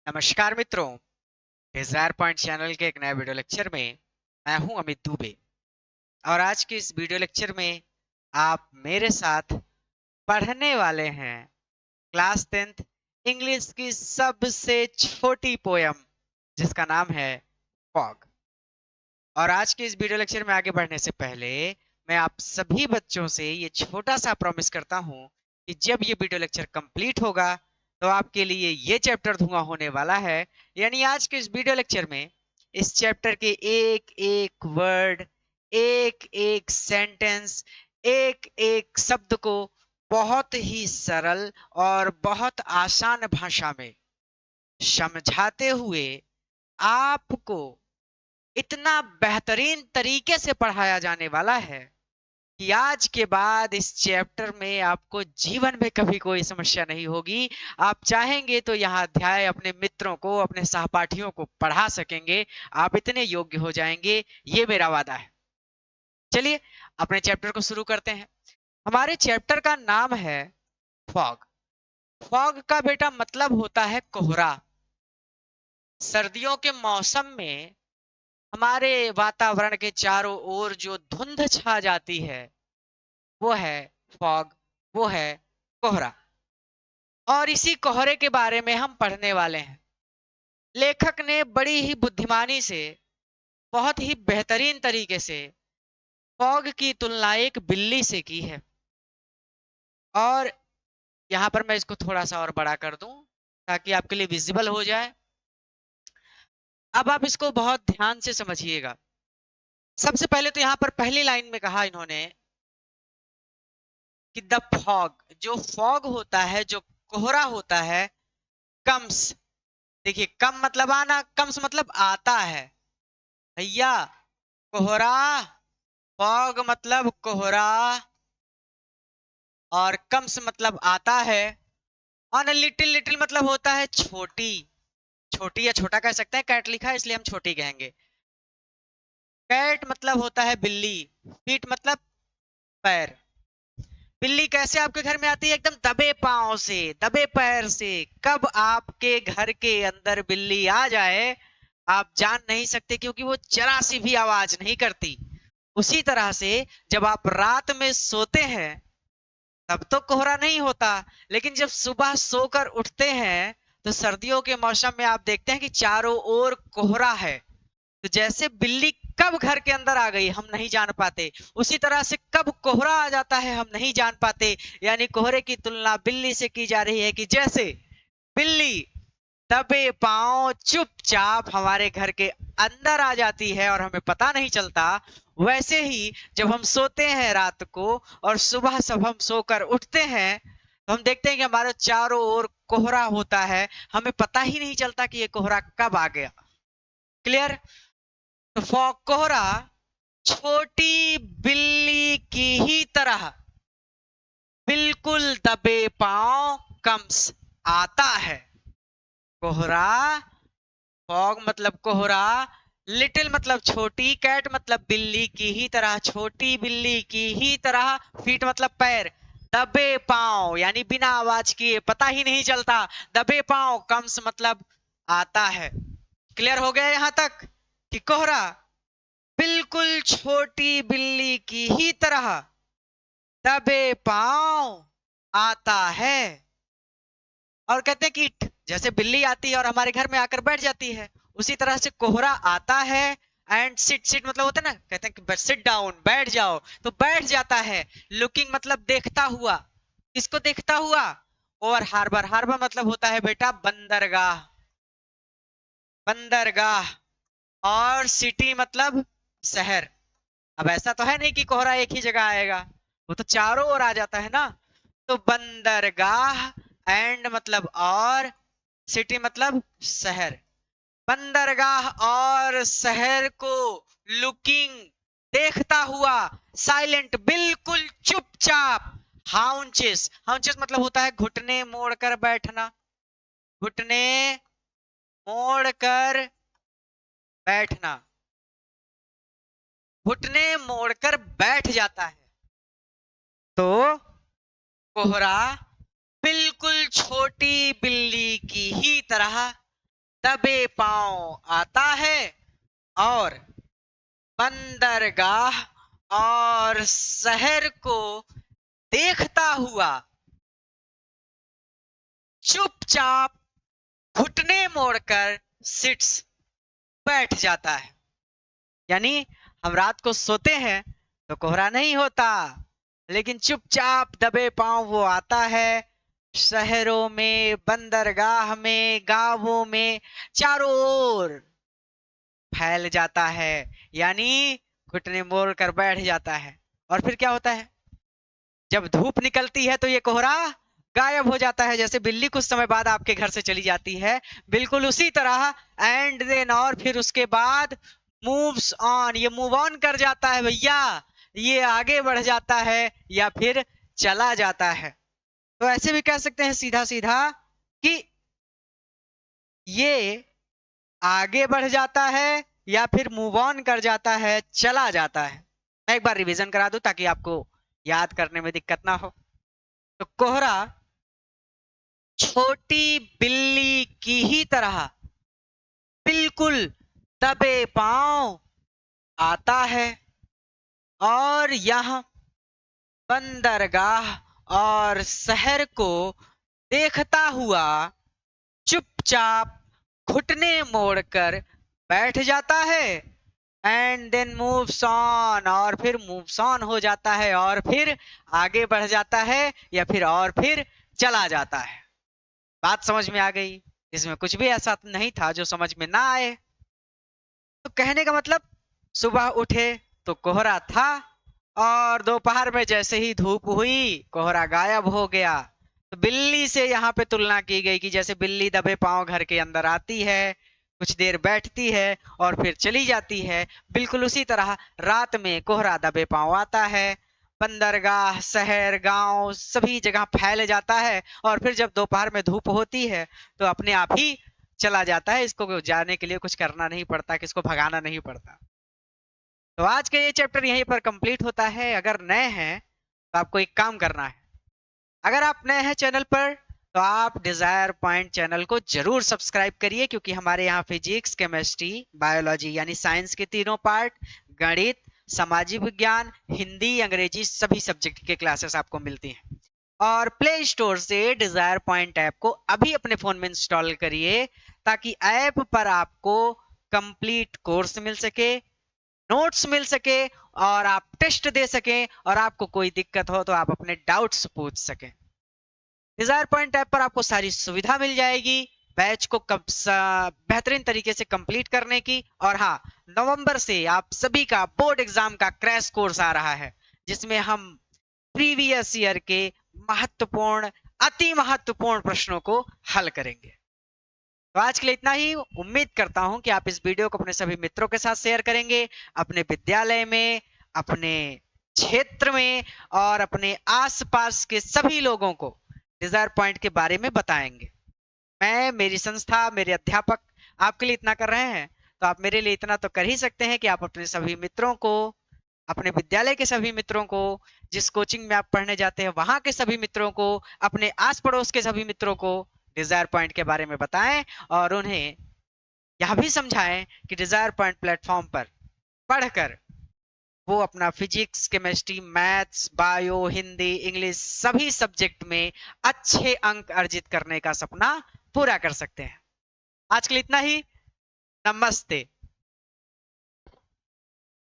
नमस्कार मित्रों। Dzire point channel के एक नए वीडियो लेक्चर में मैं हूं अमित दुबे। और आज के इस वीडियो लेक्चर में आप मेरे साथ पढ़ने वाले हैं क्लास 10th इंग्लिश की सबसे छोटी पोयम जिसका नाम है फॉग। और आज के इस वीडियो लेक्चर में आगे बढ़ने से पहले मैं आप सभी बच्चों से ये छोटा सा प्रॉमिस करता हूं कि जब ये वीडियो लेक्चर कंप्लीट होगा तो आपके लिए ये चैप्टर धुआं होने वाला है। यानी आज के इस वीडियो लेक्चर में इस चैप्टर के एक एक वर्ड, एक एक सेंटेंस, एक एक शब्द को बहुत ही सरल और बहुत आसान भाषा में समझाते हुए आपको इतना बेहतरीन तरीके से पढ़ाया जाने वाला है कि आज के बाद इस चैप्टर में आपको जीवन में कभी कोई समस्या नहीं होगी। आप चाहेंगे तो यह अध्याय अपने मित्रों को, अपने सहपाठियों को पढ़ा सकेंगे। आप इतने योग्य हो जाएंगे, ये मेरा वादा है। चलिए अपने चैप्टर को शुरू करते हैं। हमारे चैप्टर का नाम है फॉग। फॉग का बेटा मतलब होता है कोहरा। सर्दियों के मौसम में हमारे वातावरण के चारों ओर जो धुंध छा जाती है वो है फॉग, वो है कोहरा। और इसी कोहरे के बारे में हम पढ़ने वाले हैं। लेखक ने बड़ी ही बुद्धिमानी से, बहुत ही बेहतरीन तरीके से फॉग की तुलना एक बिल्ली से की है। और यहाँ पर मैं इसको थोड़ा सा और बड़ा कर दूं ताकि आपके लिए विजिबल हो जाए। अब आप इसको बहुत ध्यान से समझिएगा। सबसे पहले तो यहाँ पर पहली लाइन में कहा इन्होंने कि द फॉग, जो फॉग होता है, जो कोहरा होता है, कम्स। देखिए, कम मतलब आना, कम्स मतलब आता है भैया। कोहरा, फॉग मतलब कोहरा, और कम्स मतलब आता है। और लिटिल, लिटिल मतलब होता है छोटी। छोटी या छोटा कह सकते हैं, कैट लिखा है इसलिए हम छोटी कहेंगे। कैट मतलब होता है बिल्ली। फीट मतलब पैर। बिल्ली कैसे आपके घर में आती है? एकदम दबे पांव से, दबे पैर से। कब आपके घर के अंदर बिल्ली आ जाए आप जान नहीं सकते, क्योंकि वो जरा सी भी आवाज नहीं करती। उसी तरह से जब आप रात में सोते हैं तब तो कोहरा नहीं होता, लेकिन जब सुबह सोकर उठते हैं तो सर्दियों के मौसम में आप देखते हैं कि चारों ओर कोहरा है। तो जैसे बिल्ली कब घर के अंदर आ गई हम नहीं जान पाते, उसी तरह से कब कोहरा आ जाता है हम नहीं जान पाते। यानी कोहरे की तुलना बिल्ली से की जा रही है कि जैसे बिल्ली दबे पांव चुपचाप हमारे घर के अंदर आ जाती है और हमें पता नहीं चलता, वैसे ही जब हम सोते हैं रात को और सुबह सब हम सोकर उठते हैं तो हम देखते हैं कि हमारे चारों ओर कोहरा होता है। हमें पता ही नहीं चलता कि ये कोहरा कब आ गया। क्लियर? तो कोहरा छोटी बिल्ली की ही तरह बिल्कुल दबे पांव कम्स आता है। कोहरा, फॉग मतलब कोहरा, लिटिल मतलब छोटी, कैट मतलब बिल्ली की ही तरह, छोटी बिल्ली की ही तरह, फीट मतलब पैर, दबे पांव यानी बिना आवाज किए, पता ही नहीं चलता, दबे पांव कम्स मतलब आता है। क्लियर हो गया यहां तक कि कोहरा बिल्कुल छोटी बिल्ली की ही तरह दबे पांव आता है। और कहते हैं कि जैसे बिल्ली आती है और हमारे घर में आकर बैठ जाती है, उसी तरह से कोहरा आता है एंड सिट, सिट मतलब होता है ना, कहते हैं कि सिट डाउन, बैठ जाओ, तो बैठ जाता है। लुकिंग मतलब देखता हुआ। किसको देखता हुआ? और हार्बर, हार्बर मतलब होता है बेटा बंदरगाह, बंदरगाह। और सिटी मतलब शहर। अब ऐसा तो है नहीं कि कोहरा एक ही जगह आएगा, वो तो चारों ओर आ जाता है ना। तो बंदरगाह, एंड मतलब और, सिटी मतलब शहर। बंदरगाह और शहर को लुकिंग, देखता हुआ, साइलेंट बिल्कुल चुपचाप, हाउंचेस, हाउंचेस मतलब होता है घुटने मोड़कर बैठना, घुटने मोड़कर बैठना, घुटने मोड़कर बैठ जाता है। तो कोहरा बिल्कुल छोटी बिल्ली की ही तरह दबे पांव आता है और बंदरगाह और शहर को देखता हुआ चुपचाप घुटने मोड़कर सिट्स बैठ जाता है। यानी हम रात को सोते हैं तो कोहरा नहीं होता, लेकिन चुपचाप दबे पांव वो आता है, शहरों में, बंदरगाह में, गांवों में, चारों ओर फैल जाता है। यानी घुटने मोड़ कर बैठ जाता है। और फिर क्या होता है, जब धूप निकलती है तो ये कोहरा गायब हो जाता है। जैसे बिल्ली कुछ समय बाद आपके घर से चली जाती है, बिल्कुल उसी तरह एंड देन और फिर उसके बाद मूव्स ऑन, ये मूव ऑन कर जाता है भैया, ये आगे बढ़ जाता है या फिर चला जाता है। तो ऐसे भी कह सकते हैं सीधा सीधा कि ये आगे बढ़ जाता है या फिर मूव ऑन कर जाता है, चला जाता है। मैं एक बार रिवीजन करा दूं ताकि आपको याद करने में दिक्कत ना हो। तो कोहरा छोटी बिल्ली की ही तरह बिल्कुल दबे पांव आता है और यह बंदरगाह और शहर को देखता हुआ चुपचाप घुटने मोड़कर बैठ जाता है एंड देन मूव्स ऑन, और फिर मूव्स ऑन हो जाता है और फिर आगे बढ़ जाता है या फिर और फिर चला जाता है। बात समझ में आ गई? इसमें कुछ भी ऐसा नहीं था जो समझ में ना आए। तो कहने का मतलब, सुबह उठे तो कोहरा था और दोपहर में जैसे ही धूप हुई कोहरा गायब हो गया। तो बिल्ली से यहाँ पे तुलना की गई कि जैसे बिल्ली दबे पांव घर के अंदर आती है, कुछ देर बैठती है और फिर चली जाती है, बिल्कुल उसी तरह रात में कोहरा दबे पांव आता है, बंदरगाह, शहर, गांव सभी जगह फैल जाता है और फिर जब दोपहर में धूप होती है तो अपने आप ही चला जाता है। इसको जाने के लिए कुछ करना नहीं पड़ता, किसको भगाना नहीं पड़ता। तो आज का ये चैप्टर यहीं पर कंप्लीट होता है। अगर नए हैं तो आपको एक काम करना है, अगर आप नए हैं चैनल पर तो आप डिजायर पॉइंट चैनल को जरूर सब्सक्राइब करिए, क्योंकि हमारे यहाँ फिजिक्स, केमिस्ट्री, बायोलॉजी यानी साइंस के तीनों पार्ट, गणित, सामाजिक विज्ञान, हिंदी, अंग्रेजी सभी सब्जेक्ट के क्लासेस आपको मिलती हैं। और प्ले स्टोर से डिजायर पॉइंट ऐप को अभी अपने फोन में इंस्टॉल करिए ताकि ऐप पर आपको कंप्लीट कोर्स मिल सके, नोट्स मिल सके और आप टेस्ट दे सकें, और आपको कोई दिक्कत हो तो आप अपने डाउट्स पूछ सकें। डिजायर पॉइंट ऐप पर आपको सारी सुविधा मिल जाएगी बैच को बेहतरीन तरीके से कंप्लीट करने की। और हाँ, नवंबर से आप सभी का बोर्ड एग्जाम का क्रैश कोर्स आ रहा है, जिसमें हम प्रीवियस ईयर के महत्वपूर्ण, अति महत्वपूर्ण प्रश्नों को हल करेंगे। तो आज के लिए इतना ही। उम्मीद करता हूं कि आप इस वीडियो को अपने सभी मित्रों के साथ शेयर करेंगे, अपने विद्यालय में, अपने क्षेत्र में और अपने आसपास के सभी लोगों को डिजायर पॉइंट के बारे में बताएंगे। मैं, मेरी संस्था, मेरे अध्यापक आपके लिए इतना कर रहे हैं, तो आप मेरे लिए इतना तो कर ही सकते हैं कि आप अपने सभी मित्रों को, अपने विद्यालय के सभी मित्रों को, जिस कोचिंग में आप पढ़ने जाते हैं वहां के सभी मित्रों को, अपने आस पड़ोस के सभी मित्रों को डिजायर पॉइंट के बारे में बताएं और उन्हें यह भी समझाएं कि डिजायर पॉइंट प्लेटफॉर्म पर पढ़कर वो अपना physics, chemistry, maths, bio, Hindi, English सभी सब्जेक्ट में अच्छे अंक अर्जित करने का सपना पूरा कर सकते हैं। आज के लिए इतना ही। नमस्ते।